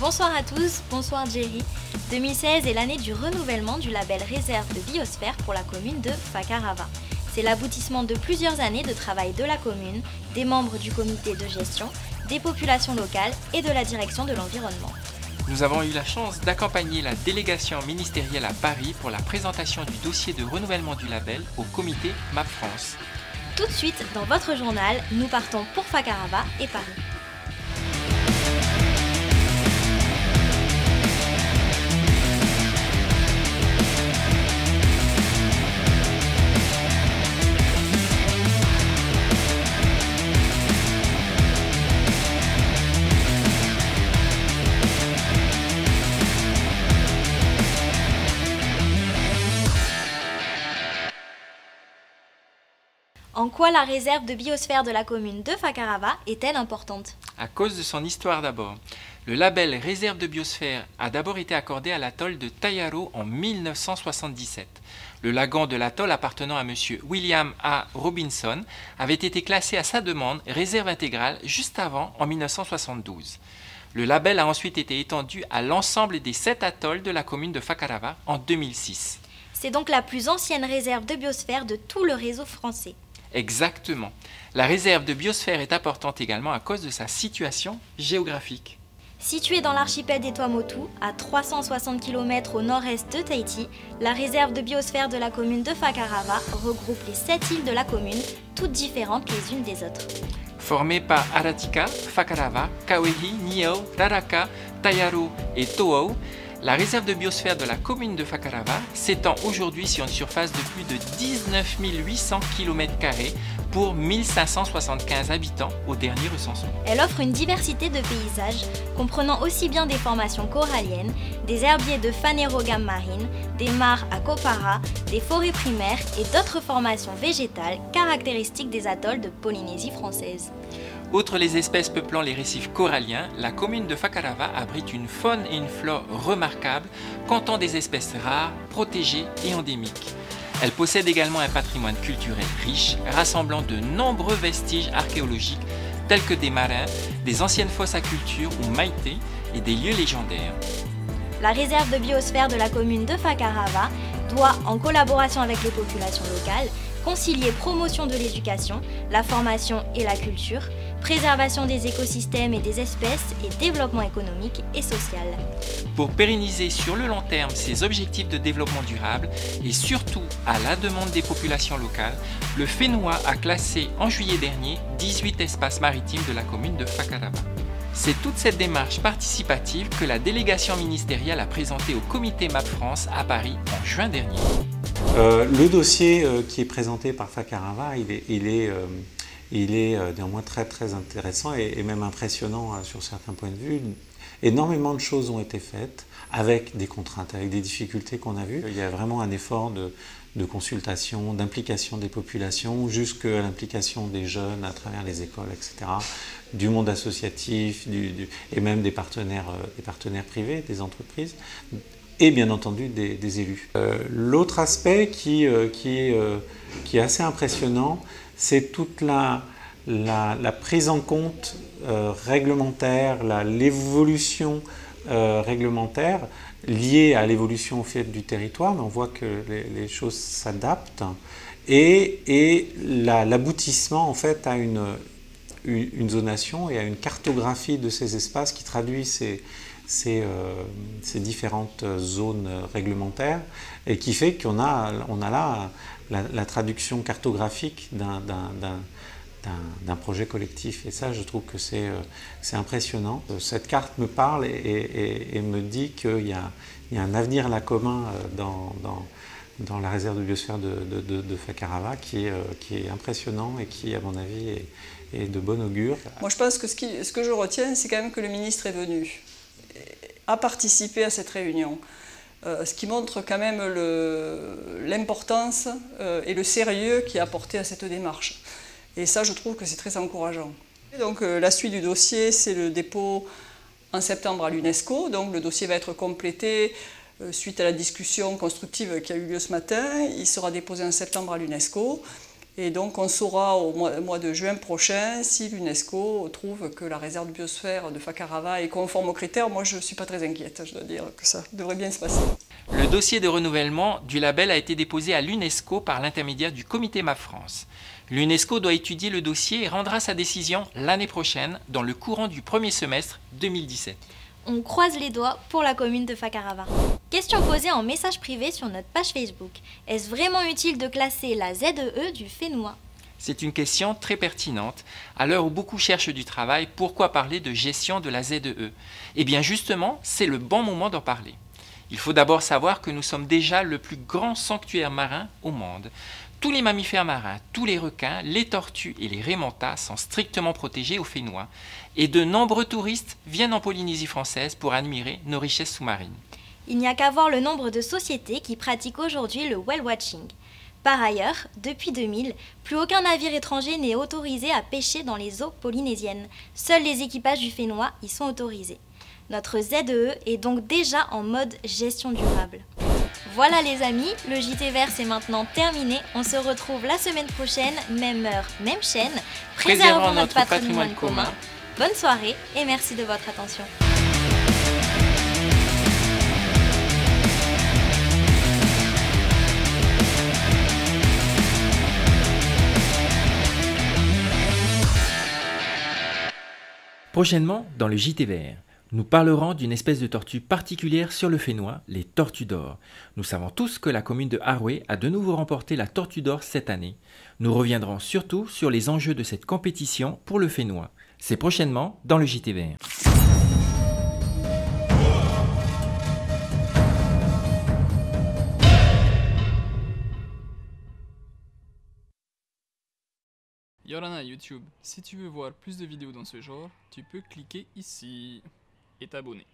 Bonsoir à tous, bonsoir Jerry. 2016 est l'année du renouvellement du label réserve de biosphère pour la commune de Fakarava. C'est l'aboutissement de plusieurs années de travail de la commune, des membres du comité de gestion, des populations locales et de la direction de l'environnement. Nous avons eu la chance d'accompagner la délégation ministérielle à Paris pour la présentation du dossier de renouvellement du label au comité MAP France. Tout de suite, dans votre journal, nous partons pour Fakarava et Paris. En quoi la réserve de biosphère de la commune de Fakarava est-elle importante? À cause de son histoire d'abord. Le label réserve de biosphère a d'abord été accordé à l'atoll de Tayaro en 1977. Le lagon de l'atoll appartenant à M. William A. Robinson avait été classé à sa demande réserve intégrale juste avant, en 1972. Le label a ensuite été étendu à l'ensemble des 7 atolls de la commune de Fakarava en 2006. C'est donc la plus ancienne réserve de biosphère de tout le réseau français. Exactement. La réserve de biosphère est importante également à cause de sa situation géographique. Située dans l'archipel des Tuamotu, à 360 km au nord-est de Tahiti, la réserve de biosphère de la commune de Fakarava regroupe les 7 îles de la commune, toutes différentes les unes des autres. Formée par Aratika, Fakarava, Kawehi, Niau, Raraka, Tayaro et To'ou, la réserve de biosphère de la commune de Fakarava s'étend aujourd'hui sur une surface de plus de 19 800 km² pour 1575 habitants au dernier recensement. Elle offre une diversité de paysages, comprenant aussi bien des formations coralliennes, des herbiers de Phanerogam marine, des mares à Kopara, des forêts primaires et d'autres formations végétales caractéristiques des atolls de Polynésie française. Outre les espèces peuplant les récifs coralliens, la commune de Fakarava abrite une faune et une flore remarquables, comptant des espèces rares, protégées et endémiques. Elle possède également un patrimoine culturel riche, rassemblant de nombreux vestiges archéologiques tels que des marins, des anciennes fosses à culture ou maïtés et des lieux légendaires. La réserve de biosphère de la commune de Fakarava doit, en collaboration avec les populations locales, concilier promotion de l'éducation, la formation et la culture, préservation des écosystèmes et des espèces et développement économique et social. Pour pérenniser sur le long terme ces objectifs de développement durable et surtout à la demande des populations locales, le FENUA a classé en juillet dernier 18 espaces maritimes de la commune de Fakarava. C'est toute cette démarche participative que la délégation ministérielle a présentée au comité MAP France à Paris en juin dernier. Le dossier qui est présenté par Fakarava, il est néanmoins très intéressant et même impressionnant sur certains points de vue. Énormément de choses ont été faites avec des contraintes, avec des difficultés qu'on a vues. Il y a vraiment un effort de consultation, d'implication des populations, jusqu'à l'implication des jeunes à travers les écoles, etc., du monde associatif et même des partenaires privés, des entreprises, et bien entendu des élus. L'autre aspect qui est assez impressionnant, c'est toute la prise en compte réglementaire, l'évolution réglementaire liée à l'évolution au fait du territoire, mais on voit que les choses s'adaptent, et l'aboutissement en fait à une zonation et à une cartographie de ces espaces qui traduit ces différentes zones réglementaires et qui fait qu'on a là la traduction cartographique d'un projet collectif. Et ça, je trouve que c'est impressionnant. Cette carte me parle et me dit qu'il y a un avenir là commun dans la réserve de biosphère de Fakarava qui est impressionnant et qui, à mon avis, est de bon augure. Moi, je pense que ce que je retiens, c'est quand même que le ministre est venu, a participé à cette réunion. Ce qui montre quand même l'importance et le sérieux qui est apporté à cette démarche. Et ça, je trouve que c'est très encourageant. Donc, la suite du dossier, c'est le dépôt en septembre à l'UNESCO. Donc, le dossier va être complété suite à la discussion constructive qui a eu lieu ce matin. Il sera déposé en septembre à l'UNESCO. Et donc on saura au mois de juin prochain si l'UNESCO trouve que la réserve de biosphère de Fakarava est conforme aux critères. Moi je ne suis pas très inquiète, je dois dire que ça devrait bien se passer. Le dossier de renouvellement du label a été déposé à l'UNESCO par l'intermédiaire du comité MAP France. L'UNESCO doit étudier le dossier et rendra sa décision l'année prochaine, dans le courant du premier semestre 2017. On croise les doigts pour la commune de Fakarava. Question posée en message privé sur notre page Facebook. Est-ce vraiment utile de classer la ZEE du Fénois? C'est une question très pertinente. À l'heure où beaucoup cherchent du travail, pourquoi parler de gestion de la ZEE? Eh bien justement, c'est le bon moment d'en parler. Il faut d'abord savoir que nous sommes déjà le plus grand sanctuaire marin au monde. Tous les mammifères marins, tous les requins, les tortues et les raimentas sont strictement protégés au Fénois. Et de nombreux touristes viennent en Polynésie française pour admirer nos richesses sous-marines. Il n'y a qu'à voir le nombre de sociétés qui pratiquent aujourd'hui le whale watching. Par ailleurs, depuis 2000, plus aucun navire étranger n'est autorisé à pêcher dans les eaux polynésiennes. Seuls les équipages du Fénois y sont autorisés. Notre ZEE est donc déjà en mode gestion durable. Voilà les amis, le JT Vert c'est maintenant terminé. On se retrouve la semaine prochaine, même heure, même chaîne. Préservons notre patrimoine commun. Bonne soirée et merci de votre attention. Prochainement, dans le JT Vert, nous parlerons d'une espèce de tortue particulière sur le Fénois, les tortues d'or. Nous savons tous que la commune de Haroué a de nouveau remporté la tortue d'or cette année. Nous reviendrons surtout sur les enjeux de cette compétition pour le Fénois. C'est prochainement dans le JT Vert. Yorana YouTube, si tu veux voir plus de vidéos dans ce genre, tu peux cliquer ici et t'abonner.